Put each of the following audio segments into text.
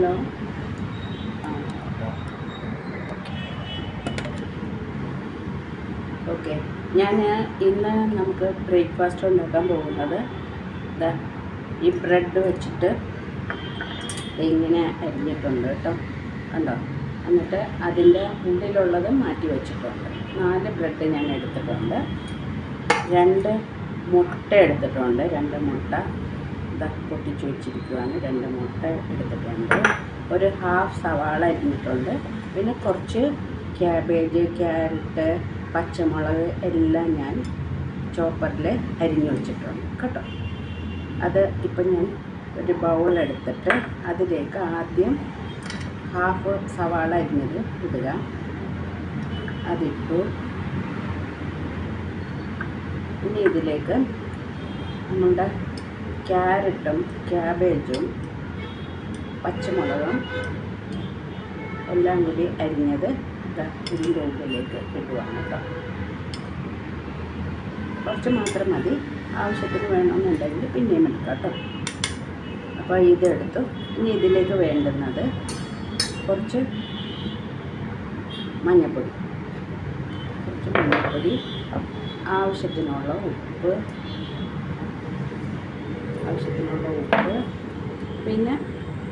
Hello. Okay, ഞാൻ ഇന്ന് നമുക്ക് ബ്രേക്ക്ഫാസ്റ്റ് ഉണ്ടാക്കാൻ പോകുന്നത് ഈ ബ്രെഡ് വെച്ചിട്ട് ഇങ്ങനെ അരിഞ്ഞിട്ടുണ്ട് കേട്ടോ, കണ്ടോ. എന്നിട്ട് അതിൻ്റെ ഉള്ളിലുള്ളത് മാറ്റി വെച്ചിട്ടുണ്ട്. 4 ബ്രെഡ് ഞാൻ എടുത്തിട്ടുണ്ട്. 2 മുട്ട എടുത്തിട്ടുണ്ട്. 2 മുട്ട പൊട്ടിച്ച് വെച്ചിരിക്കുകയാണ്. 2 മുട്ട എടുത്തിട്ടുണ്ട്. ഒരു ഹാഫ് സവാള അരിഞ്ഞിട്ടുണ്ട്. പിന്നെ കുറച്ച് ക്യാബേജ്, ക്യാരറ്റ്, പച്ചമുളക് എല്ലാം ഞാൻ ചോപ്പറിൽ അരിഞ്ഞു വെച്ചിട്ടുണ്ട് കേട്ടോ. അത് ഇപ്പം ഞാൻ ഒരു ബൗൾ എടുത്തിട്ട് അതിലേക്ക് ആദ്യം ഹാഫ് സവാള അരിഞ്ഞത് ഇടുക. അതിട്ടു. ഇനി ഇതിലേക്ക് നമ്മളുടെ ക്യാരറ്റും ക്യാബേജും പച്ചമുളകും എല്ലാം കൂടി അരിഞ്ഞത് ഇതിൻ്റെ ഉള്ളിലേക്ക് ഇടുവാണ് കേട്ടോ. കുറച്ച് മാത്രം മതി, ആവശ്യത്തിന് വേണമെന്നുണ്ടെങ്കിൽ പിന്നെയും എടുക്കാം കേട്ടോ. അപ്പോൾ ഇതെടുത്തു. ഇനി ഇതിലേക്ക് വേണ്ടുന്നത് കുറച്ച് മഞ്ഞൾപ്പൊടി, ആവശ്യത്തിനുള്ള ഉപ്പ്, പിന്നെ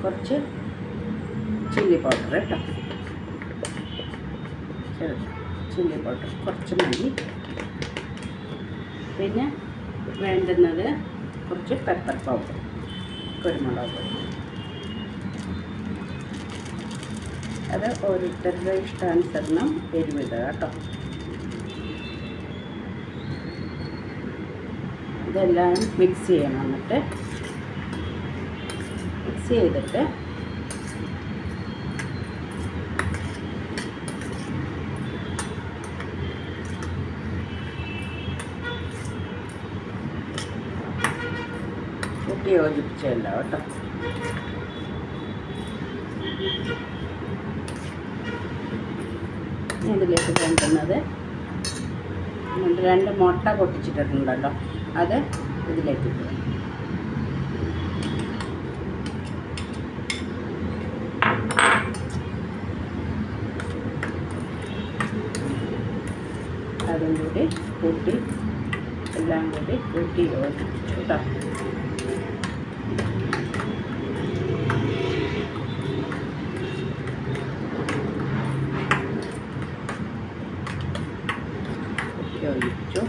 കുറച്ച് ചില്ലി പൗഡർ കേട്ടോ. ചില്ലി പൗഡർ കുറച്ച് മതി. പിന്നെ വേണ്ടുന്നത് കുറച്ച് പെപ്പർ പൗഡർ, കുരുമുളക് പൊടി. അത് ഓരോരുത്തരുടെ ഇഷ്ടാനുസരണം എരിവിടുക കേട്ടോ. ഇതെല്ലാം മിക്സ് ചെയ്യണം. എന്നിട്ട് മിക്സ് ചെയ്തിട്ട് കൂട്ടി യോജിപ്പിച്ചല്ല കേട്ടോ. ഇതിലേക്ക് വേണ്ടുന്നത് 2 മുട്ട പൊട്ടിച്ചിട്ടുണ്ടല്ലോ, അത് ഇതിലേക്ക് ഇടുക. അതും കൂടി കൂട്ടി എല്ലാം കൂടി കൂട്ടി യോജിപ്പിച്ചു കേട്ടോ. യോജിപ്പിച്ചു.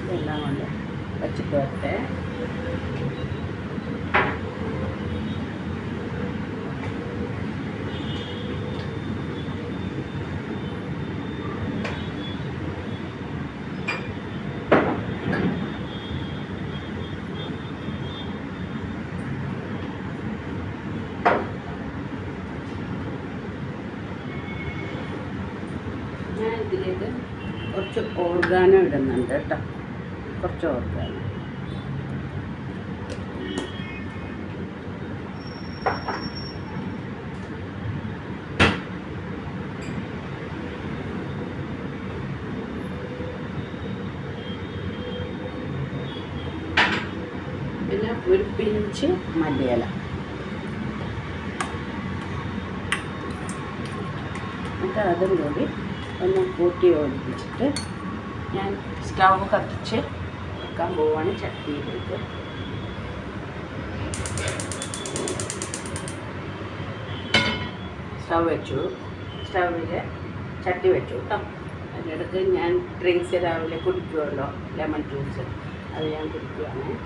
ഇതെല്ലാം കൊണ്ട് വച്ചിട്ട് വരട്ടെ. ഞാൻ ഇതിലേക്ക് കുറച്ച് ഓർഗാനോ ഇടുന്നുണ്ട് കേട്ടോ. കുറച്ച് ഓർഗാനോ. പിന്നെ ഒരു പിഞ്ച് മല്ലിയില. എന്നിട്ട് അതും കൂടി ഒന്ന് കൂട്ടി യോജിപ്പിച്ചിട്ട് ഞാൻ സ്റ്റൗ കത്തിച്ച് വെക്കാൻ പോവാണ്. ചട്ടിയിലേക്ക് സ്റ്റൗവിൽ ചട്ടി വെച്ചു കേട്ടോ. അതിനിടയ്ക്ക് ഞാൻ ഡ്രിങ്ക്സ് രാവിലെ കുടിക്കുമല്ലോ, ലെമൺ ജ്യൂസ്, അത് ഞാൻ കുടിക്കുകയാണ്.